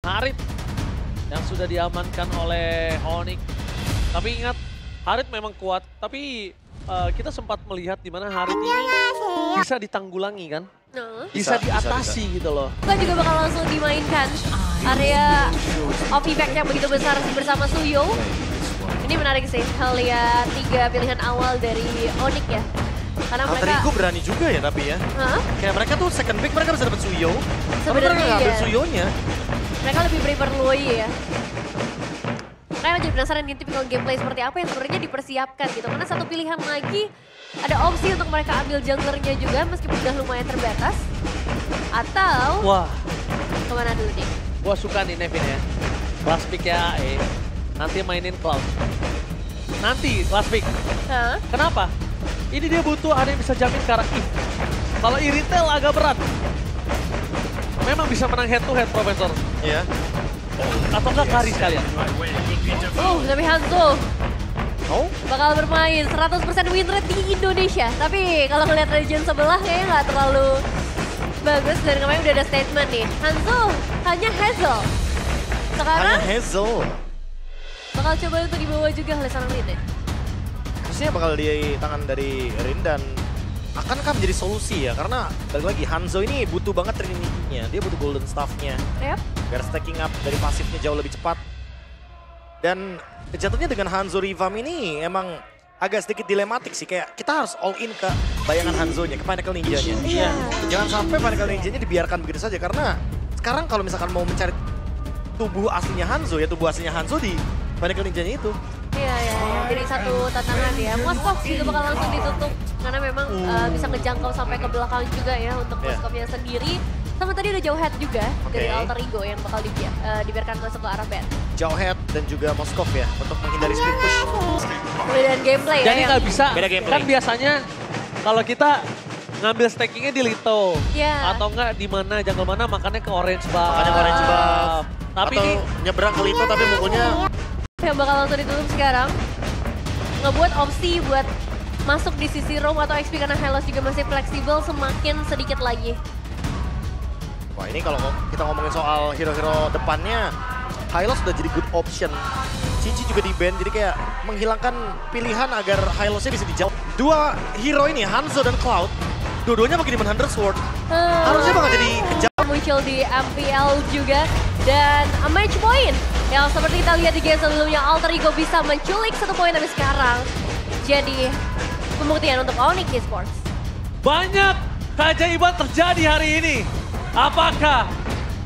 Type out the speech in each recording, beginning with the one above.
Harit yang sudah diamankan oleh Onyx. Tapi ingat, Harit memang kuat, tapi kita sempat melihat di mana Harit ini bisa ditanggulangi kan? Bisa diatasi gitu loh. Kan juga bakal langsung dimainkan area of impact yang begitu besar bersama Suyo. Ini menarik sih, lihat 3 pilihan awal dari Onyx ya. Karena mereka Alter Ego berani juga ya tapi ya. Kayak mereka tuh second pick mereka bisa dapat Suyo. Tapi mereka nggak ambil Suyonya. Mereka lebih prefer Lui ya. Makanya jadi penasaran nih tipikal gameplay seperti apa yang sebenarnya dipersiapkan gitu. Karena satu pilihan lagi ada opsi untuk mereka ambil junglernya juga meskipun udah lumayan terbatas. Atau Wah, kemana dulu nih? gua suka nih Nevin ya. Last pick ya AE, nanti mainin Cloud. Nanti last pick. Kenapa? Ini dia butuh ada yang bisa jamin ke arah Eve. Kalau Iritel agak berat. Memang bisa menang head to head, Profesor. Iya. Atau enggak Kari sekalian. Tapi Hanzo bakal bermain 100% win rate di Indonesia. Tapi kalau ngeliat region sebelah kayaknya nggak terlalu bagus. Dan kemarin udah ada statement nih. Hanzo hanya Hazel. Sekarang Hanya Hazel. bakal coba untuk dibawa juga oleh seorang Rin ya. Harusnya bakal di tangan dari Rin dan akankah menjadi solusi ya? Karena balik lagi Hanzo ini butuh banget Trinity-nya. Dia butuh Golden Staff-nya. Yep. Biar stacking up dari pasifnya jauh lebih cepat. Dan jatuhnya dengan Hanzo Rivam ini emang agak sedikit dilematik sih. Kayak kita harus all in ke bayangan Hanzo-nya, ke Pinnacle Ninja-nya. Iya. Jangan sampai Pinnacle Ninja-nya dibiarkan begitu saja. Karena sekarang kalau misalkan mau mencari tubuh aslinya Hanzo, ya tubuh aslinya Hanzo di Pinnacle Ninja-nya itu. Iya. Jadi satu tantangan ya. Moskov juga bakal langsung ditutup. Karena memang bisa ngejangkau sampai ke belakang juga ya untuk Moskovnya sendiri. Sama tadi ada jauh head juga dari Alter Ego yang bakal dibiarkan masuk ke arah band. Jauh head dan juga Moskov ya untuk menghindari split push. Perbedaan gameplay ya. Jadi nggak bisa, beda gameplay. kan biasanya kalau kita ngambil stackingnya di Lito. Iya. Atau enggak di mana, jungle mana makannya ke orange buff. Makanya ke orange buff. Tapi atau ini nyebrang ke Lito tapi mukulnya yang bakal langsung ditutup sekarang. Ngebuat opsi buat masuk di sisi roam atau XP karena Hylos juga masih fleksibel semakin sedikit lagi. wah ini kalau kita ngomongin soal hero-hero depannya, Hylos udah jadi good option. Cici juga di ban, jadi kayak menghilangkan pilihan agar Hylosnya bisa dijauh. Dua hero ini, Hanzo dan Cloud, dua-duanya pakai Demon Hunter Sword. Harusnya bakal jadi kejauh. Muncul di MPL juga. Dan a match point yang seperti kita lihat di game sebelumnya, Alter Ego bisa menculik 1 poin tapi sekarang jadi pembuktian untuk Onyx Esports. banyak keajaiban terjadi hari ini. Apakah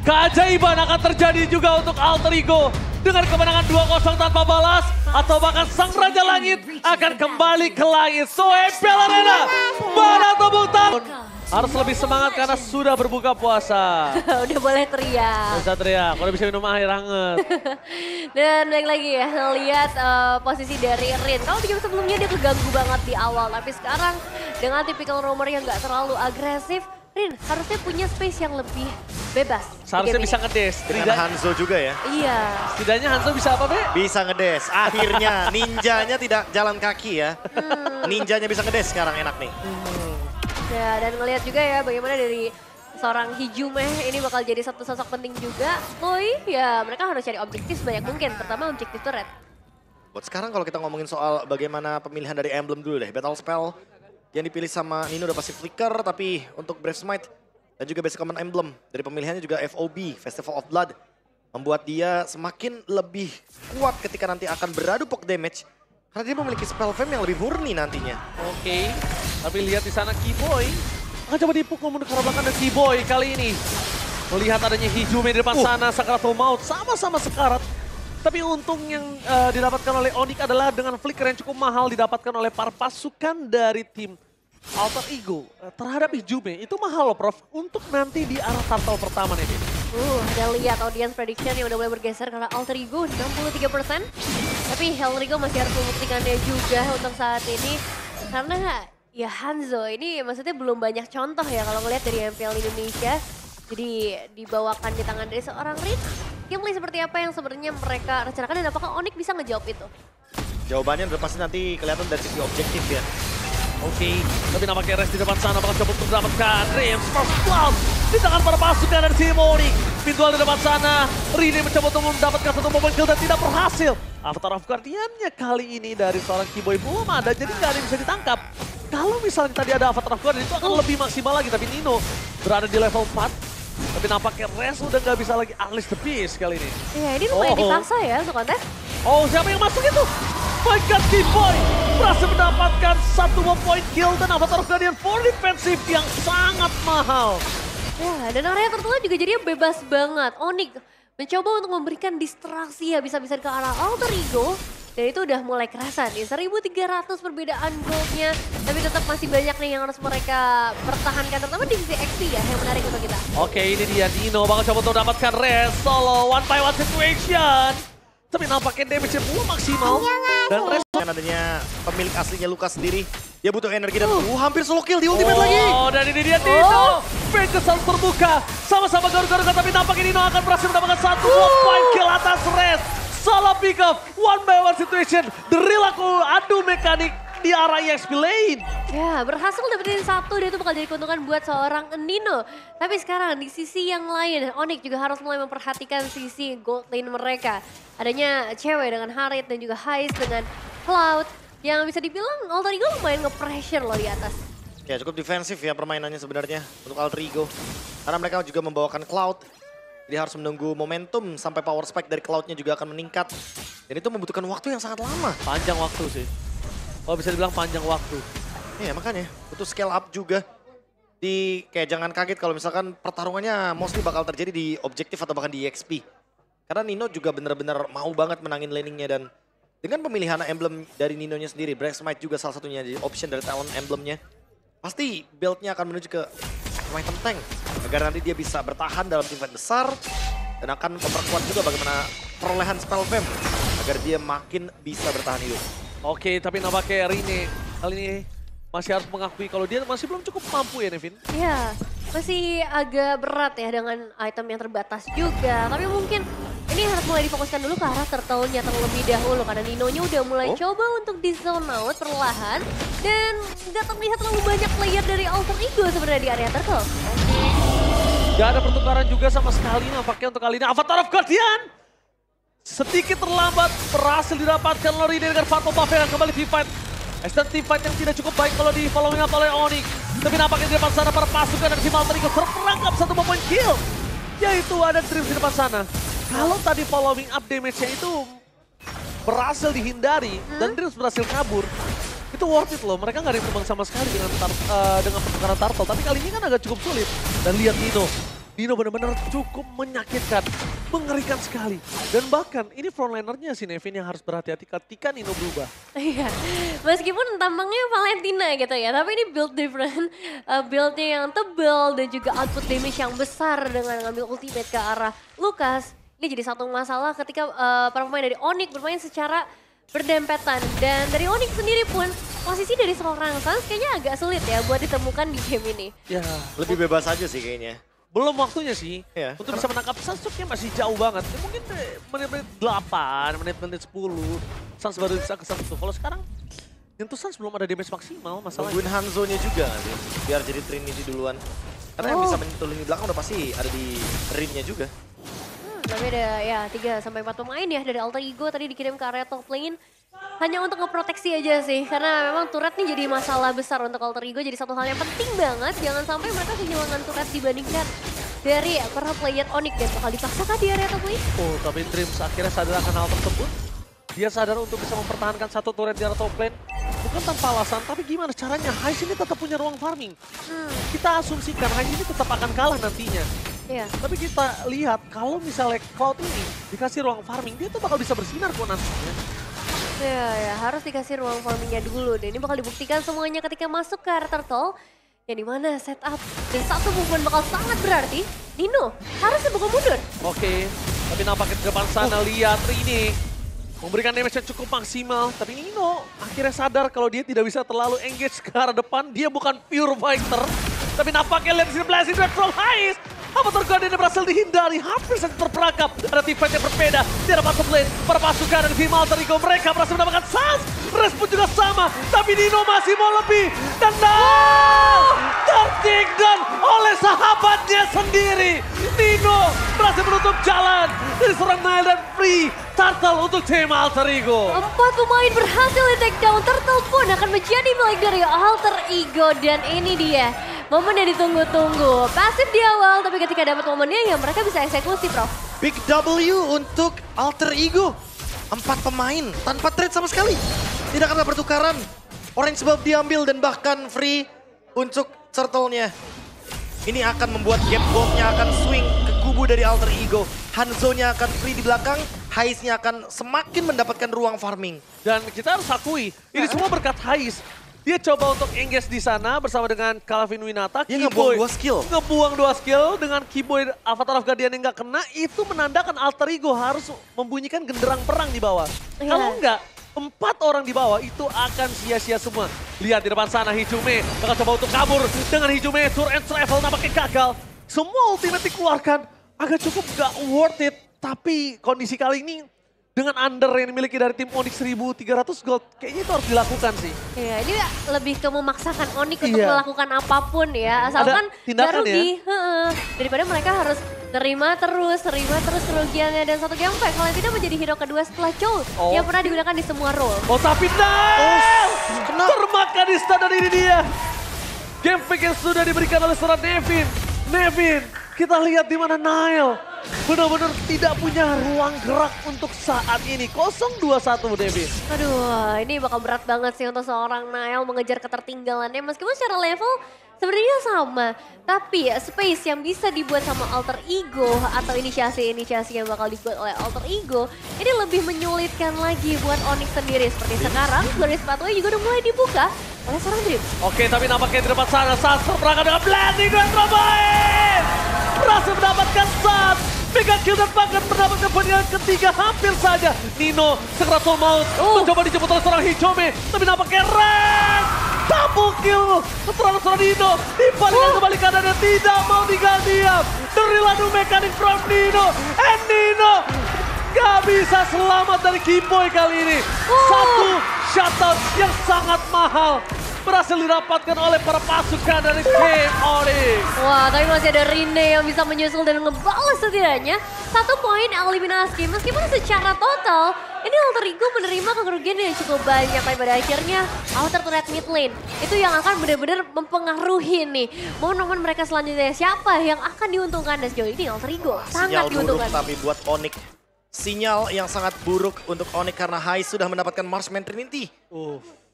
keajaiban akan terjadi juga untuk Alter Ego dengan kemenangan 2-0 tanpa balas? Atau bahkan Sang Raja Langit akan kembali ke langit? So MPL Arena, mana tepuk tangan? Harus lebih semangat karena sudah berbuka puasa. Udah boleh teriak. Bisa teriak, udah bisa minum air hangat. Dan baik lagi ya, lihat posisi dari Rin. Kalau di game sebelumnya dia keganggu banget di awal. Tapi sekarang dengan tipikal roamer yang gak terlalu agresif, Rin harusnya punya space yang lebih bebas. Seharusnya bisa ngedes. Dengan Hanzo juga ya. Iya. Setidaknya Hanzo bisa apa, Be? Bisa ngedes. Akhirnya ninjanya tidak jalan kaki ya. Ninjanya bisa ngedes sekarang enak nih. Ya, dan ngelihat juga ya bagaimana dari seorang Hijume ini bakal jadi satu sosok penting juga. Lui, ya mereka harus cari objektif sebanyak mungkin. Pertama objektif turret. Buat sekarang kalau kita ngomongin soal bagaimana pemilihan dari emblem dulu deh. Battle Spell yang dipilih sama Nino udah pasti Flicker, tapi untuk Brave Smite dan juga basic common emblem dari pemilihannya juga FOB, Festival of Blood. Membuat dia semakin lebih kuat ketika nanti akan beradu poke damage. Karena dia memiliki spell fame yang lebih murni nantinya. Oke, tapi lihat di sana Keyboy akan coba dipukul mundur ke arah belakang dan Keyboy kali ini. Melihat adanya Hijume di depan sana, Sakaratul Maut sama-sama sekarat. Tapi untung yang didapatkan oleh Onyx adalah dengan flicker yang cukup mahal didapatkan oleh para pasukan dari tim Alter Ego terhadap Hijume. Itu mahal loh Prof, untuk nanti di arah turtle pertama nih. Kita lihat audience prediction yang udah mulai bergeser karena Alter Ego 63%. Tapi Alter Ego masih harus membuktikannya juga untuk saat ini. Karena ya Hanzo ini maksudnya belum banyak contoh ya kalau ngelihat dari MPL Indonesia. Jadi dibawakan di tangan dari seorang Rin. Gameplay seperti apa yang sebenarnya mereka rencanakan dan apakah Onyx bisa ngejawab itu? Jawabannya udah pasti nanti kelihatan dari sisi objektif ya. Oke, tapi nampaknya Rest di depan sana bakal coba untuk mendapatkan Rams First Blood di tangan para pasukan dari tim Onyx. Pintual di depan sana. Rini mencoba untuk mendapatkan satu momen kill dan tidak berhasil. Avatar of Guardian-nya kali ini dari seorang Kiboy belum ada, jadi nggak ada yang bisa ditangkap. Kalau misalnya tadi ada Avatar of Guardian itu akan lebih maksimal lagi, tapi Nino berada di level 4. Tapi nampaknya Res udah nggak bisa lagi unleash the beast kali ini. Iya, ini lumayan dipaksa ya untuk kontes. Oh, siapa yang masuk itu? My God, Kiboy berhasil mendapatkan satu point kill dan Avatar of Guardian for defensive yang sangat mahal. Ya, dan area tertutup juga jadinya bebas banget. Onyx mencoba untuk memberikan distraksi habis-habisan ke arah Alter Ego. Dan itu udah mulai kerasa nih, 1.300 perbedaan goldnya. Tapi tetap masih banyak nih yang harus mereka pertahankan, terutama di sisi XP ya yang menarik untuk kita. Oke, ini dia Nino bakal coba untuk mendapatkan Res solo one by one situation. Tapi nampaknya damage-nya belum maksimal. Dan Res Dengan adanya pemilik aslinya Lukas sendiri, dia butuh energi dan hampir solo kill di ultimate lagi. Oh, dan ini dia Nino. Vegas harus terbuka. Sama-sama garu-garu, tapi nampaknya Nino akan berhasil mendapatkan satu point kill atas Res. Solo pick up, one by one situation. Drill aku adu mekanik di arah EXP lane. Ya, berhasil dapetin satu, dia itu bakal jadi keuntungan buat seorang Nino. Tapi sekarang di sisi yang lain, Onyx juga harus mulai memperhatikan sisi gold lane mereka. Adanya cewek dengan Harit dan juga Heist dengan Cloud. Yang bisa dibilang Alter Ego lumayan nge-pressure loh di atas. Ya cukup defensif ya permainannya sebenarnya untuk Alter Ego. Karena mereka juga membawakan Cloud. Jadi harus menunggu momentum sampai power spike dari Cloud-nya juga akan meningkat. Dan itu membutuhkan waktu yang sangat lama. Panjang waktu sih. Oh, bisa dibilang panjang waktu. Iya makanya butuh scale up juga. Kayak jangan kaget kalau misalkan pertarungannya mostly bakal terjadi di objektif atau bahkan di EXP. Karena Nino juga benar-benar mau banget menangin laningnya dan dengan pemilihan emblem dari Nino-nya sendiri, Smite juga salah satunya jadi option dari talent emblemnya. Pasti build-nya akan menuju ke item tank. Agar nanti dia bisa bertahan dalam teamfight besar. Dan akan memperkuat juga bagaimana perolehan spell fam. Agar dia makin bisa bertahan hidup. Oke, tapi nampaknya Rini kali ini masih harus mengakui kalau dia masih belum cukup mampu ya, Nevin. Iya, masih agak berat ya dengan item yang terbatas juga. Tapi mungkin ini harus mulai difokuskan dulu ke arah turtle-nya terlebih dahulu. Karena Nino-nya udah mulai coba untuk di zone out perlahan. Dan nggak terlihat terlalu banyak player dari Alter Ego sebenarnya di area turtle. Gak ada pertukaran juga sama sekali nampaknya untuk kali ini. Avatar of Guardian sedikit terlambat berhasil didapatkan oleh Rini dengan Fatal Buff yang kembali teamfight. Extend teamfight yang tidak cukup baik kalau di following up oleh Onyx. Tapi nampaknya di depan sana para pasukan dari si Alter Ego terperangkap satu point kill. Yaitu ada Dreams di depan sana. Kalau tadi following up damage-nya itu berhasil dihindari dan Dreams berhasil kabur. Itu worth it loh, mereka nggak ada yang tumbang sama sekali dengan pertukaran turtle. Tapi kali ini kan agak cukup sulit. Dan lihat Nino benar-benar cukup menyakitkan, mengerikan sekali. Dan bahkan ini frontlinernya si Nevin yang harus berhati-hati ketika Nino berubah. Iya, meskipun tampangnya Valentina gitu ya, tapi ini build different. Buildnya yang tebal dan juga output damage yang besar dengan ngambil ultimate ke arah Lukas. Ini jadi satu masalah ketika para pemain dari Onyx bermain secara berdempetan. Dan dari Onyx sendiri pun, posisi dari seorang Sans kayaknya agak sulit ya buat ditemukan di game ini. Ya, lebih bebas aja sih kayaknya. Belum waktunya sih, ya, untuk bisa menangkap Sans masih jauh banget. Ya, mungkin menit-menit 8, menit-menit 10, Sans baru bisa ke Sans. Kalau sekarang, nyentuh Sans belum ada damage maksimal masalahnya. Nungguin Hanzo-nya juga nanti, biar jadi Trinity duluan. Karena yang bisa menyentuh lini belakang udah pasti ada di Rin-nya juga. Tapi ada ya 3-4 pemain ya dari Alter Ego tadi dikirim ke area top lane. Hanya untuk ngeproteksi aja sih, karena memang turret nih jadi masalah besar untuk Alter Ego. Jadi satu hal yang penting banget, jangan sampai mereka kehilangan turret dibandingkan dari para player Onyx. Dan bakal dipaksakan di area top lane. Oh, tapi Dreams akhirnya sadar akan hal tersebut. Dia sadar untuk bisa mempertahankan satu turret di area top lane. Bukan tanpa alasan, tapi gimana caranya? Heist ini tetap punya ruang farming. Kita asumsikan Heist ini tetap akan kalah nantinya. Iya. Tapi kita lihat kalau misalnya Cloud ini dikasih ruang farming, dia tuh bakal bisa bersinar kok nantinya. Ya, harus dikasih ruang farmingnya dulu. Dan ini bakal dibuktikan semuanya ketika masuk ke area turtle. Yang dimana setup dan satu movement bakal sangat berarti. Nino harusnya bukan mundur. Oke, tapi nampaknya di depan sana lihat Rini memberikan damage yang cukup maksimal. Tapi Nino akhirnya sadar kalau dia tidak bisa terlalu engage ke arah depan. Dia bukan pure fighter. Tapi nampaknya lihat di sini blessing from Heist. Avatar Guardian berhasil dihindari, hampir saja terperangkap. Ada teamfight yang berbeda, tidak masuk lane. Para pasukan dari tim Alter Ego, mereka berhasil mendapatkan sans. Respon juga sama, tapi Nino masih mau lebih. Dan tertik dan oleh sahabatnya sendiri. Nino berhasil menutup jalan dari seorang Nile dan Free Turtle untuk tim Alter Ego. 4 pemain berhasil di take down. Turtle pun akan menjadi milik dari Alter Ego. Dan ini dia momen yang ditunggu-tunggu. Pasif di awal, tapi ketika dapat momennya ya mereka bisa eksekusi, Prof. Big W untuk Alter Ego. 4 pemain tanpa trade sama sekali. Tidak ada pertukaran. Orange buff diambil dan bahkan Free untuk Turtle-nya. Ini akan membuat gap both-nya akan swing ke kubu dari Alter Ego. Hanzo-nya akan Free di belakang, Hais-nya akan semakin mendapatkan ruang farming. Dan kita harus akui, ini semua berkat Hais. Dia coba untuk engage di sana bersama dengan Calvin Winata. Dia ngebuang 2 skill. Ngebuang 2 skill dengan Keyboy Avatar of Guardian yang nggak kena. Itu menandakan Alter Ego harus membunyikan genderang perang di bawah. Iya. Kalau enggak, 4 orang di bawah itu akan sia-sia semua. Lihat di depan sana Hijume bakal coba untuk kabur. Dengan Hijume tour and travel nampaknya gagal. Semua ultimate dikeluarkan agak cukup gak worth it. Tapi kondisi kali ini dengan under yang dimiliki dari tim Onyx 1300 gold, kayaknya itu harus dilakukan sih. Iya, ini lebih ke memaksakan Onyx untuk Iya. melakukan apapun ya. Asalkan tindakan gak rugi. Daripada mereka harus terima terus kerugiannya. Dan satu gameplay, Valentina menjadi hero kedua setelah Chow yang pernah digunakan di semua role. Oh tapi termakan di stun dan ini dia. Gameplay yang sudah diberikan oleh seorang Nevin, kita lihat di mana Nile benar-benar tidak punya ruang gerak untuk saat ini. 0-2-1 Nevin. Aduh, ini bakal berat banget sih untuk seorang Nile mengejar ketertinggalannya. Meskipun secara level sebenarnya sama. Tapi space yang bisa dibuat sama Alter Ego atau inisiasi-inisiasi yang bakal dibuat oleh Alter Ego ini lebih menyulitkan lagi buat Onyx sendiri. Seperti sekarang, garis sepatunya juga udah mulai dibuka oleh seorang Dream. Oke, tapi nampaknya di depan sana Sans terperangkap dengan blending dan terbaik. Berhasil mendapatkan Sans. Mega kill dan bahkan mendapatkan poin yang ketiga hampir saja. Nino Sakratul Maut mencoba dijemput oleh seorang Hijume. Tapi nampaknya Ren. Double kill terhadap seorang Nino. Dibalikan kembali keadaannya tidak mau tinggal diam. Dari ladu mekanik from Nino. And Nino gak bisa selamat dari Keyboy kali ini. Satu shutdown yang sangat mahal berhasil didapatkan oleh para pasukan dari tim Onyx. Wah, tapi masih ada Rine yang bisa menyusul dan ngebalas setidaknya 1 poin eliminasi. Meskipun secara total, ini Alter Ego menerima kerugian yang cukup banyak. Tapi pada akhirnya, Outer turret mid lane itu yang akan benar-benar mempengaruhi nih. Momen-momen mereka selanjutnya siapa yang akan diuntungkan. Dan sejauh ini Alter Ego sangat Sinyal buruk diuntungkan. tapi buat Onyx. Sinyal yang sangat buruk untuk Onyx karena Hais sudah mendapatkan Marksman Trinity.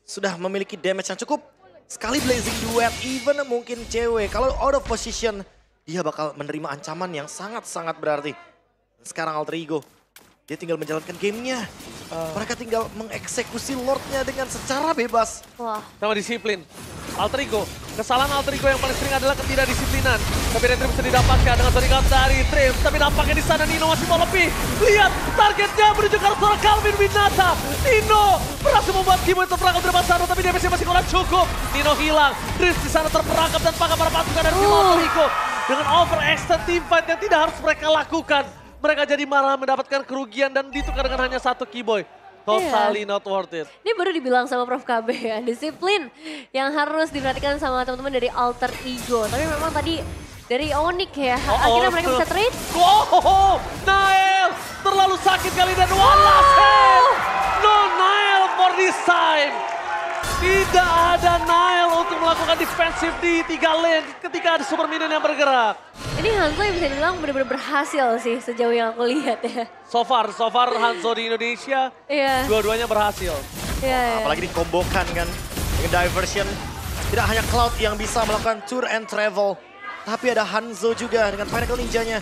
Sudah memiliki damage yang cukup. Sekali Blazing Duet, even mungkin cewek. Kalau out of position, dia bakal menerima ancaman yang sangat-sangat berarti. Sekarang Alter Ego, dia tinggal menjalankan gamenya. Mereka tinggal mengeksekusi Lordnya dengan secara bebas. Wah, Sama disiplin. Alter Ego, kesalahan Alter Ego yang paling sering adalah ketidakdisiplinan. Tapi Retrim bisa didapatkan dengan Sonic Out dari Trim. Tapi nampaknya di sana Nino masih mau lebih. Lihat targetnya menuju ke arah seorang Calvin Winata. Nino berhasil membuat Keyboy terperangkap di depan sana, tapi damage-nya masih kurang cukup. Nino hilang, Drift di sana terperangkap dan pakai para pasukan dari tim Alter Ego. Dengan overextend teamfight yang tidak harus mereka lakukan. Mereka jadi malah mendapatkan kerugian dan ditukar dengan hanya 1 Keyboy. Totally not worth it. ini baru dibilang sama Prof KB ya, disiplin yang harus diperhatikan sama teman-teman dari Alter Ego. Tapi memang tadi dari Onyx ya, akhirnya mereka bisa trade. Wow, Nile terlalu sakit kali dan one last hit. No Nile for this time. Tidak ada Nile untuk melakukan defensif di 3 lane ketika ada super minion yang bergerak. Ini Hanzo yang bisa dibilang benar-benar berhasil sih sejauh yang aku lihat ya. So far Hanzo di Indonesia, Iya. dua-duanya berhasil. Iya. Apalagi dikombokan kan dengan diversion. Tidak hanya Cloud yang bisa melakukan tour and travel. Tapi ada Hanzo juga dengan Pinnacle Ninja-nya.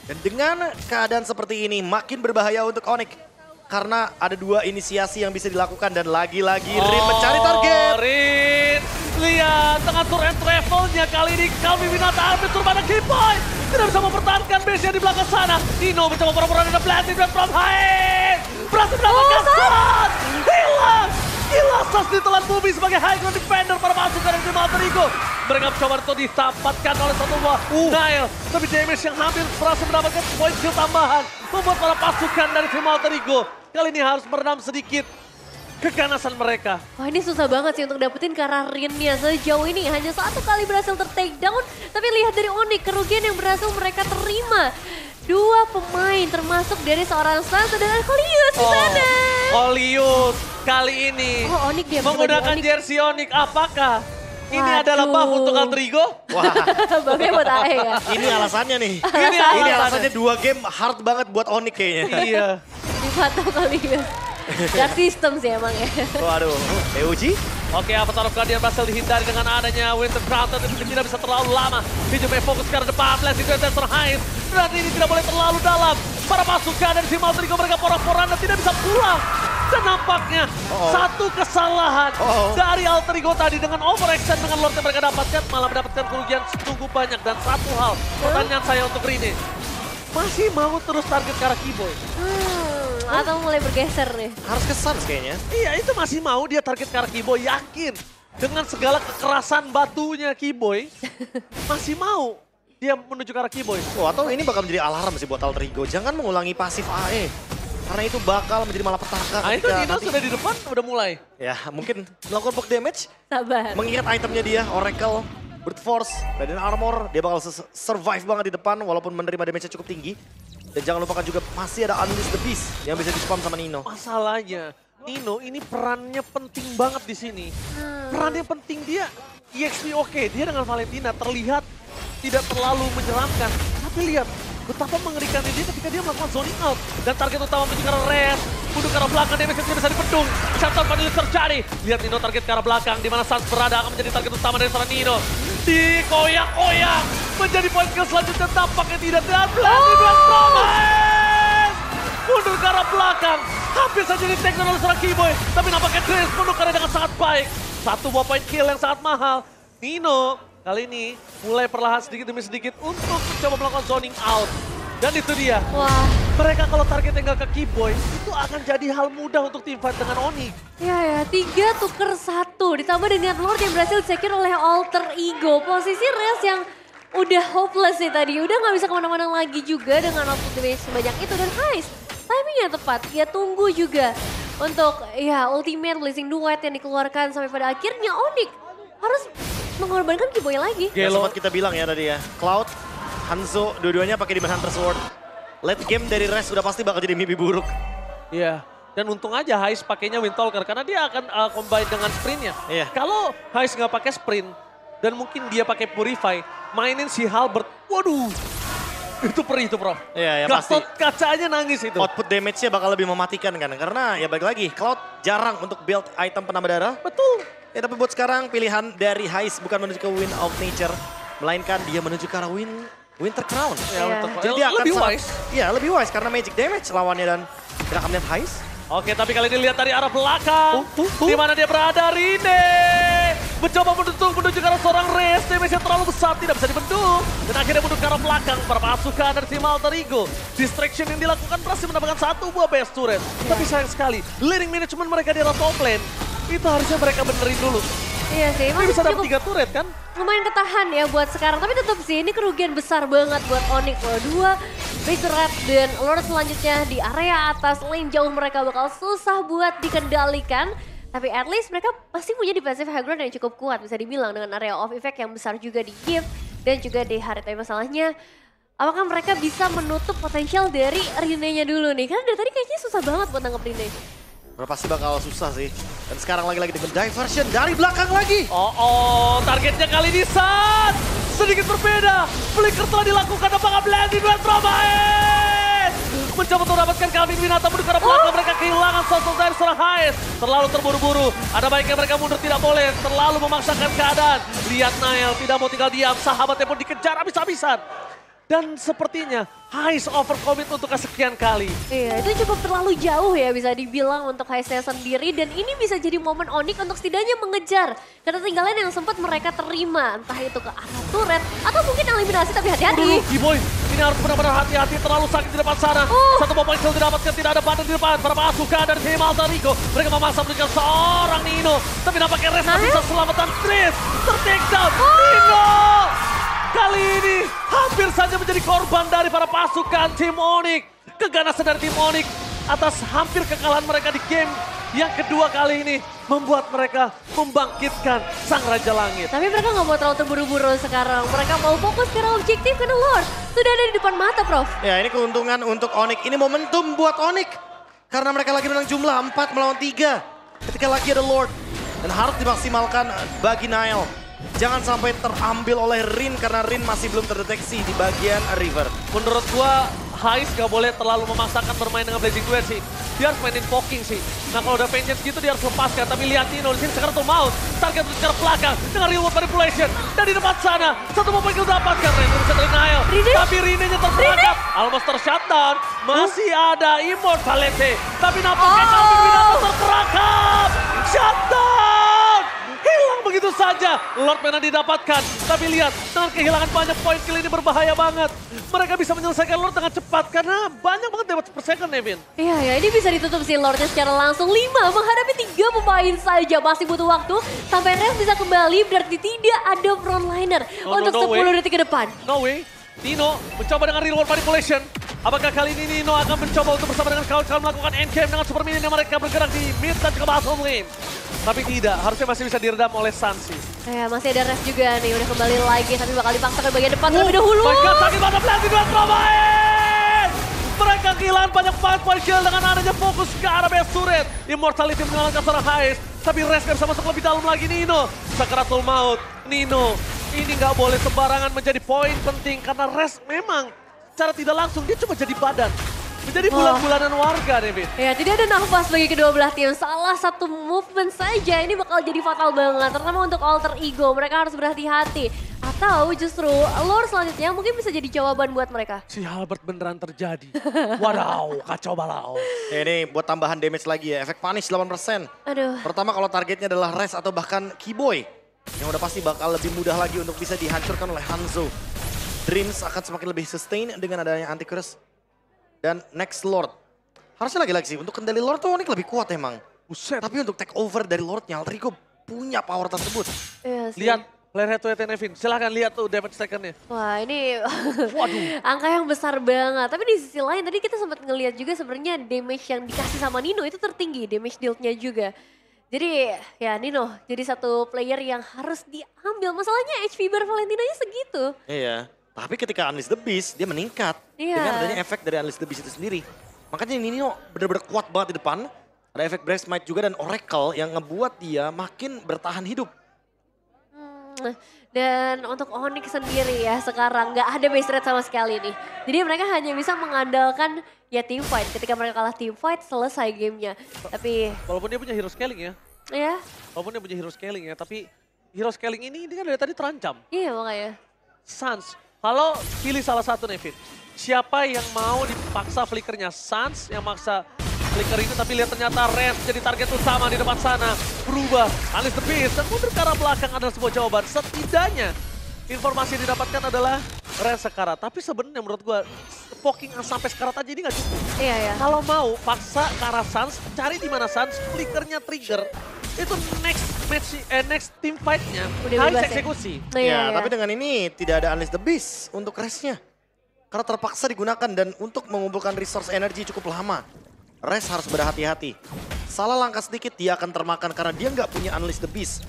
Dan dengan keadaan seperti ini makin berbahaya untuk Onyx. Karena ada 2 inisiasi yang bisa dilakukan dan lagi-lagi Rin mencari target. Rin, lihat tengah tour and travelnya kali ini Calvin Winata hampir turun pada Keyboy. Tidak bisa mempertahankan base-nya di belakang sana. Nino mencoba pura-pura dengan blessing dan from high. Berhasil mendapatkan shot. Hilang. Ilasas ditelan bumi sebagai high ground defender para pasukan dari tim Alter Ego. Mereka mencoba untuk ditapatkan oleh satu buah Nile. Tapi damage yang hampir berhasil mendapatkan poin kill tambahan. Membuat para pasukan dari tim Alter Ego kali ini harus meredam sedikit keganasan mereka. Wah ini susah banget sih untuk dapetin Kararinnya. Sejauh ini hanya 1 kali berhasil ter-takedown. Tapi lihat dari Onyx, kerugian yang berhasil mereka terima. 2 pemain termasuk dari seorang Sansa dan Arcolius di sana. Olius kali ini Onyx dia menggunakan jersey Onyx. Apakah ini adalah buff untuk Alter Ego? Wah, Bapaknya buat AE ya? ini alasannya nih. Ini Ini alasannya 2 game hard banget buat Onyx kayaknya. Iya. Dipatah Arcolius. Gak sistem sih emang ya. Waduh, Euji? Oke, Avatar of Guardian berhasil dihindari dengan adanya Winter Crown, tapi tidak bisa terlalu lama. Hijau fokus ke arah depan, Blast itu yang terhait. Berarti ini tidak boleh terlalu dalam. Para pasukan dari tim Alter Ego mereka porak-poranda tidak bisa pulang. Dan nampaknya satu kesalahan dari Alter Ego tadi dengan overextend dengan Lord yang mereka dapatkan, malah mendapatkan kerugian sungguh banyak. Dan satu hal, pertanyaan saya untuk Rine, masih mau terus target ke arah Keyboy? Atau mulai bergeser nih. Harus ke Suns kayaknya. Iya, itu masih mau dia target ke arah Keyboy, yakin. Dengan segala kekerasan batunya Keyboy, masih mau dia menuju ke arah Keyboy. Oh, atau ini bakal menjadi alarm sih buat Alter Ego. Jangan mengulangi pasif AE. Karena itu bakal menjadi malapetaka. Nah itu Nino sudah di depan, udah mulai. Ya, mungkin melakukan poke damage. Sabar. Mengingat itemnya dia, Oracle, Brute Force, Radiant Armor. Dia bakal survive banget di depan walaupun menerima damage-nya cukup tinggi. Dan jangan lupakan juga masih ada Unleash the Beast yang bisa di-spam sama Nino. Masalahnya, Nino ini perannya penting banget di sini. Perannya penting dia, EXP oke, dia dengan Valentina terlihat tidak terlalu menyeramkan. Tapi lihat betapa mengerikannya dia ketika dia melakukan zoning out. Dan target utama menuju ke arah Red, mundur ke arah belakang, damage tidak bisa dipedung. Shutdown pada terjadi. Lihat Nino target ke arah belakang, di mana Sans berada akan menjadi target utama dari seorang Nino. Dikoyak-koyak, menjadi poin kill selanjutnya tampaknya tidak terlalu dua Promise. Mundur ke arah belakang, hampir saja di-take down oleh seorang Keyboy. Tapi nampaknya Grace menukarnya dengan sangat baik. Satu buah point kill yang sangat mahal. Nino kali ini mulai perlahan sedikit demi sedikit untuk mencoba melakukan zoning out. Dan itu dia. Wah. Mereka kalau targetnya nggak ke Keyboy, itu akan jadi hal mudah untuk teamfight dengan Onyx. Ya, 3 tuker 1. Ditambah dengan Lord yang berhasil secure oleh Alter Ego. Posisi Rez yang udah hopeless nih tadi. Udah nggak bisa kemana-mana lagi juga dengan output damage sebanyak itu. Dan Heist, timingnya tepat. Dia tunggu juga untuk ya ultimate Blazing Duet yang dikeluarkan. Sampai pada akhirnya Onyx harus mengorbankan Keyboy lagi. Ya, sempat kita bilang ya tadi ya, Cloud, Hanzo, dua-duanya pakai Demon Hunter Sword. Late game dari Rez udah pasti bakal jadi mimpi buruk. Iya, dan untung aja Heist pakainya Windtalker karena dia akan combine dengan sprintnya. Iya. Kalau Heist nggak pakai sprint dan mungkin dia pakai Purify, mainin si Halberd, waduh, itu perih itu bro. Iya, ya pasti. Gatot kacanya nangis itu. Output damage-nya bakal lebih mematikan kan, karena ya balik lagi, Cloud jarang untuk build item penambah darah. Betul. Ya tapi buat sekarang pilihan dari Heist bukan menuju ke Wind of Nature, melainkan dia menuju ke arah Winter Crown. Ya, Iya. Jadi dia akan lebih wise. Iya, lebih wise karena magic damage lawannya dan kita akan lihat Heist. Oke, tapi kali ini lihat dari arah belakang. Di mana dia berada, Rine. Mencoba menuju ke arah seorang Rez, damage-nya terlalu besar, tidak bisa dibendung. Dan akhirnya mundur ke arah belakang, para pasukan dari tim Alter Ego. Distraction yang dilakukan berhasil mendapatkan satu buah base turret. Tapi sayang sekali, leading management mereka di arah top lane, itu harusnya mereka benerin dulu. Iya sih, Ini bisa dapat cukup 3 turret kan? lumayan ketahan ya buat sekarang. Tapi tetap sih ini kerugian besar banget buat Onyx. Kalau 2 base turret dan Lord selanjutnya di area atas lane jauh mereka bakal susah buat dikendalikan. Tapi at least mereka pasti punya defensive high ground yang cukup kuat bisa dibilang dengan area of effect yang besar juga di Gift dan juga di Harit. Tapi masalahnya apakah mereka bisa menutup potensial dari Rine-nya dulu nih? Karena dari tadi kayaknya susah banget buat nangkep Rine. Pasti bakal susah sih. Dan sekarang lagi-lagi dengan diversion dari belakang lagi. Targetnya kali ini saat sedikit berbeda. Flicker telah dilakukan, apakah Blending Duet Promise? Mencoba untuk mendapatkan Calvin Winata menuju ke arah belakang, mereka kehilangan sosok dari seorang Heist. Terlalu terburu-buru, ada baiknya mereka mundur, tidak boleh. Terlalu memaksakan keadaan. Lihat Nile, tidak mau tinggal diam, sahabatnya pun dikejar habis-habisan. Dan sepertinya Heist overcommit untuk kesekian kali. Iya, itu cukup terlalu jauh ya bisa dibilang untuk Heist-nya sendiri. Dan ini bisa jadi momen Onyx untuk setidaknya mengejar ketertinggalan yang sempat mereka terima. Entah itu ke arah turret atau mungkin eliminasi, tapi hati-hati. Keyboy, ini ini harus benar-benar hati-hati, terlalu sakit di depan sana. Satu poin kill didapatkan, tidak ada badan di depan. Para pasukan dari tim Alter Ego. Mereka memaksa menunjukkan seorang Nino. Tapi nampaknya Res masih bisa selamatan. Tris ter-take down. Nino! Kali ini hampir saja menjadi korban dari para pasukan tim Onyx. Keganasan dari tim Onyx atas hampir kekalahan mereka di game yang kedua kali ini membuat mereka membangkitkan Sang Raja Langit. Tapi mereka nggak mau terlalu terburu-buru sekarang. Mereka mau fokus ke objektif karena Lord sudah ada di depan mata, Prof. Ya, ini keuntungan untuk Onyx. Ini momentum buat Onyx. Karena mereka lagi menang jumlah 4 melawan 3. Ketika lagi ada Lord. Dan harus dimaksimalkan bagi Nile. Jangan sampai terambil oleh Rin karena Rin masih belum terdeteksi di bagian River. Menurut gua, Hais gak boleh terlalu memaksakan bermain dengan Blazing Duet sih. Dia harus mainin poking sih. Nah kalau udah vengeance gitu dia harus lepaskan. Tapi lihat Nino di sini sekarang tuh Maut. Target untuk secara belakang dengan reward manipulation. Dan di depan sana, satu momen kill dapatkan. Ren bisa dari Nile. Tapi Rinenya terperangkap. Almost ter-shutdown. Masih ada Immortality. Tapi nampaknya Calvin Minato terperangkap. Shutdown! Hilang begitu saja. Lord Mana didapatkan. Tapi lihat, dengan kehilangan banyak poin kill ini berbahaya banget. Mereka bisa menyelesaikan Lord dengan cepat karena banyak banget damage per second, Nevin. Iya ya, ini bisa ditutup si Lordnya secara langsung. 5 menghadapi 3 pemain saja. Masih butuh waktu sampai Res bisa kembali. Berarti tidak ada frontliner untuk 10 detik ke depan. No way. Nino mencoba dengan reward manipulation. Apakah kali ini Nino akan mencoba untuk bersama dengan kawan-kawan melakukan endgame dengan super minion yang mereka bergerak di mid dan juga bottom lane? Tapi tidak, harusnya masih bisa diredam oleh Sansi. Ya, masih ada Res juga nih, udah kembali lagi tapi bakal dipaksa ke bagian depan terlebih dahulu. My God, sakit banget Blazing Duet bermain! Mereka kehilangan banyak point kill dengan adanya fokus ke arah base turret. Immortality mengalahkan seorang Hais, tapi Res gak bisa masuk lebih dalam lagi. Nino, Sakaratul Maut, Nino. Ini nggak boleh sembarangan menjadi poin penting karena Res memang secara tidak langsung dia cuma jadi badan. Menjadi bulan-bulanan warga, Nevin. Ya, tidak ada nafas bagi kedua belah tim. Salah satu movement saja ini bakal jadi fatal banget. Terutama untuk Alter Ego, mereka harus berhati-hati. Atau justru Lord selanjutnya mungkin bisa jadi jawaban buat mereka. Si Halberd beneran terjadi. Wadaw, kacau balau. Ini buat tambahan damage lagi ya, efek punish 8%. Aduh. Pertama kalau targetnya adalah Res atau bahkan Keyboy. Yang udah pasti bakal lebih mudah lagi untuk bisa dihancurkan oleh Hanzo. Dreams akan semakin lebih sustain dengan adanya Anticurus. Dan next Lord. Harusnya lagi-lagi sih, untuk kendali Lord tuh Onyx lebih kuat emang. Buset. Tapi untuk take over dari Lordnya, Alter Ego punya power tersebut. Iya sih. Lihat player head to head Nevin, silahkan lihat tuh damage taken-nya. Wah ini Waduh. angka yang besar banget. Tapi di sisi lain tadi kita sempat ngelihat juga sebenarnya damage yang dikasih sama Nino itu tertinggi. Damage dealt-nya juga. Jadi ya Nino jadi satu player yang harus diambil. Masalahnya HP bar Valentinanya segitu. Iya, tapi ketika Unleash the Beast dia meningkat. Iya. Dengan adanya efek dari Unleash the Beast itu sendiri. Makanya Nino benar-benar kuat banget di depan. Ada efek Breast Smite juga dan Oracle yang ngebuat dia makin bertahan hidup. Dan untuk Onyx sendiri ya sekarang nggak ada base rate sama sekali nih. Jadi mereka hanya bisa mengandalkan ya team fight. Ketika mereka kalah team fight selesai gamenya. Tapi Walaupun dia punya hero scaling ya. ya Walaupun dia punya hero scaling ya, tapi hero scaling ini dia kan dari tadi terancam. iya makanya. Sans, kalau pilih salah satu Nevin, siapa yang mau dipaksa flickernya? Sans yang maksa flicker ini, tapi lihat ternyata Res jadi target utama di depan sana. Berubah, Unleash the Beast, dan mundur ke arah belakang adalah sebuah jawaban. Setidaknya informasi yang didapatkan adalah Res sekarat. Tapi sebenarnya menurut gua, poking sampai sekarat aja ini nggak cukup. Iya ya. Kalau mau paksa ke arah Sans, cari di mana Sans, flickernya trigger. Itu next team fight-nya Udah harus bebas ya? eksekusi. Nah, iya, Ya, iya. tapi dengan ini tidak ada Unleash the Beast untuk Resnya. Karena terpaksa digunakan dan untuk mengumpulkan resource energi cukup lama. Res harus berhati-hati. Salah langkah sedikit dia akan termakan karena dia nggak punya Unleash the Beast.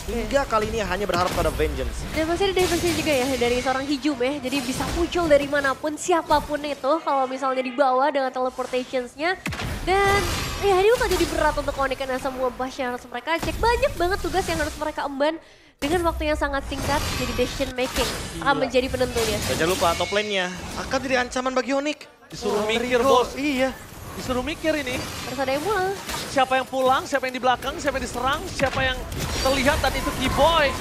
Hingga kali ini hanya berharap pada Vengeance. Dan masih ada defense juga ya dari seorang Hijum ya. Jadi bisa muncul dari manapun siapapun itu kalau misalnya dibawa dengan teleportationsnya. Dan ya ini bakal jadi berat untuk Onyx karena semua bash yang harus mereka cek. Banyak banget tugas yang harus mereka emban dengan waktu yang sangat singkat. Jadi decision making akan menjadi penentunya. Dan jangan lupa top lane-nya akan jadi ancaman bagi Onyx. Disuruh mikir Rico, bos, Iya. disuruh mikir ini. Harus ada yang pulang. Siapa yang pulang, siapa yang di belakang, siapa yang diserang, siapa yang terlihat tadi itu Keyboy.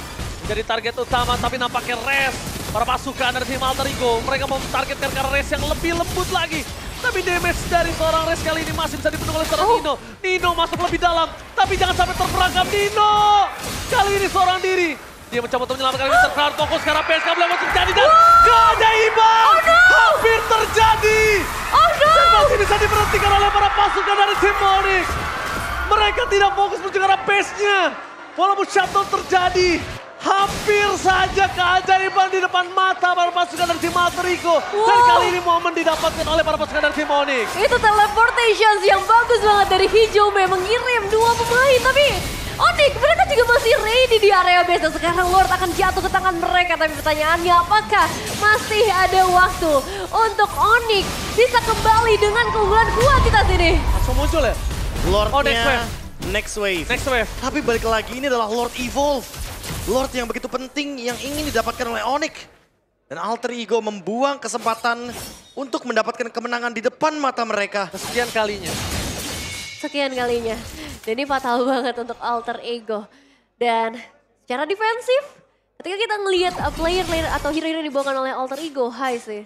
Jadi target utama tapi nampaknya Res. Para pasukan dari tim Alter Ego, mereka mau targetkan ke Res yang lebih lembut lagi. Tapi damage dari seorang Res kali ini masih bisa dipenuhi oleh seorang Nino. Nino masuk lebih dalam, tapi jangan sampai terperangkap Nino. Kali ini seorang diri. Dia mencoba untuk menyelamatkan Mr. Crown. Fokus karena PSK belum terjadi dan keajaiban hampir terjadi. Dan masih bisa diberhentikan oleh para pasukan dari tim Onyx. Mereka tidak fokus menuju ke arah pace-nya. Walaupun shutdown terjadi, hampir saja keajaiban di depan mata para pasukan dari tim Alter Ego. Dan kali ini momen didapatkan oleh para pasukan dari tim Onyx. Itu teleportations yang bagus banget dari Hijaume mengirim 2 pemain. Tapi Onyx mereka juga masih ready di area base. Sekarang Lord akan jatuh ke tangan mereka. Tapi pertanyaannya apakah masih ada waktu untuk Onyx bisa kembali dengan keunggulan kuantitas ini? Langsung muncul ya? Lordnya next wave. Next wave. Tapi balik lagi ini adalah Lord Evolve. Lord yang begitu penting yang ingin didapatkan oleh Onyx. Dan Alter Ego membuang kesempatan untuk mendapatkan kemenangan di depan mata mereka. Kesekian kalinya. Sekian kalinya. Dan ini fatal banget untuk Alter Ego. Dan secara defensif, ketika kita ngelihat player-player atau hero-hero yang dibawakan oleh Alter Ego, high sih.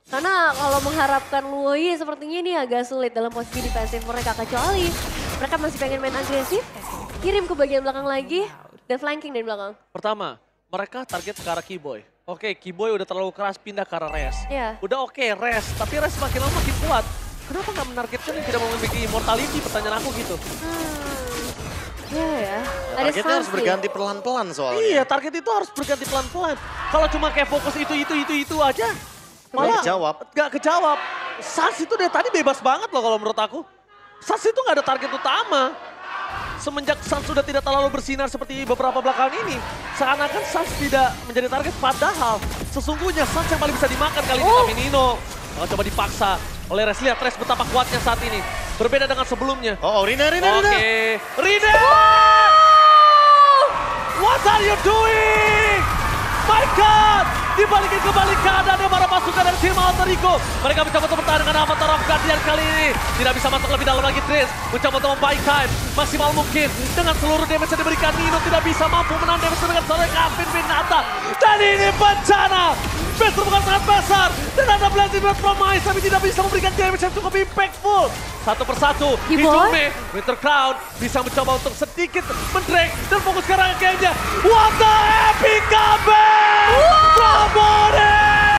Karena kalau mengharapkan Luoyi sepertinya ini agak sulit dalam posisi defensif mereka. Kecuali mereka masih pengen main agresif, kirim ke bagian belakang lagi, dan flanking dari belakang. Pertama, mereka target ke arah Keyboy. Oke, Keyboy udah terlalu keras pindah ke arah Res. Iya. Udah oke, Res. Tapi Res makin lama makin kuat. Kenapa nggak menargetkan yang tidak memiliki immortality? Pertanyaan aku gitu. Iya ya. Ada Targetnya harus berganti pelan-pelan soalnya. Iya, target itu harus berganti pelan-pelan. Kalau cuma kayak fokus itu aja. Malah Gak kejawab. Sans itu dari tadi bebas banget loh kalau menurut aku. Sans itu gak ada target utama. Semenjak Sans sudah tidak terlalu bersinar seperti beberapa belakangan ini. Seakan-akan Sans tidak menjadi target, padahal sesungguhnya Sans yang paling bisa dimakan kali ini. Tapi Nino coba dipaksa oleh Res. Lihat Res betapa kuatnya saat ini. Berbeda dengan sebelumnya. Rina. Oke, Rina! What are you doing? My God! Dibalikin kembali keadaannya para pasukan dari tim Alter Ego. Mereka mencoba untuk bertahan dengan Avatar of Guardian kali ini. Tidak bisa masuk lebih dalam lagi Tris. Mencoba untuk membuy time. Maksimal mungkin. Dengan seluruh damage yang diberikan Nino tidak bisa mampu menang damage dengan seorang Kevin Binata. Dan ini bencana. Base bukan sangat besar. Dan ada Blazing Blade Promise. Tapi tidak bisa memberikan damage yang cukup impactful. Satu persatu. Hijaume, Winter Crown bisa mencoba untuk sedikit mendrag. Dan fokus ke arah gamenya. What the epic comeback! From Onyx!